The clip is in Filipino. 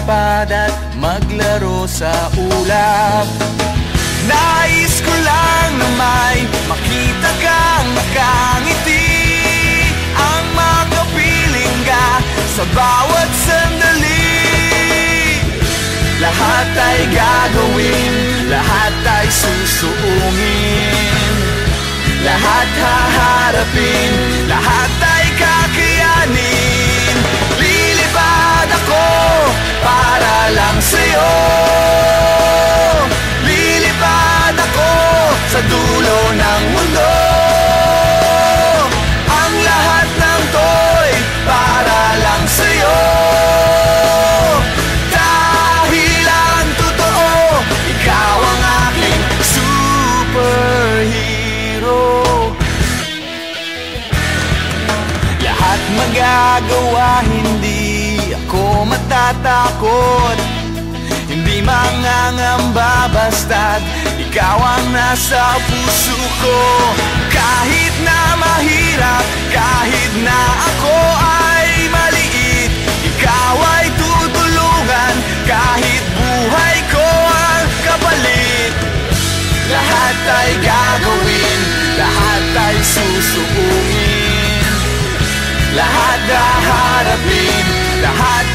lumipad at maglaro sa ulap. Nais ko lang na may makita kang nakangiti, ang makapiling ka sa bawat sandali. Lahat ay gagawin, lahat ay susuungin, lahat haharapin, lahat ay kakayanin. Lilipad ako para lang sa'yo, lilipad ako sa dulo ng mundo. Ang lahat ng to'y para lang sa'yo, dahil ang totoo, ikaw ang aking superhero. Lahat magagawa, hindi ako matatakot, hindi mangangamba basta't ikaw ang nasa puso ko. Kahit na mahirap, kahit na ako ay maliit, ikaw ay tutulungan, kahit buhay ko ang kapalit. Lahat ay gagawin, lahat ay susuungin, lahat haharapin, lahat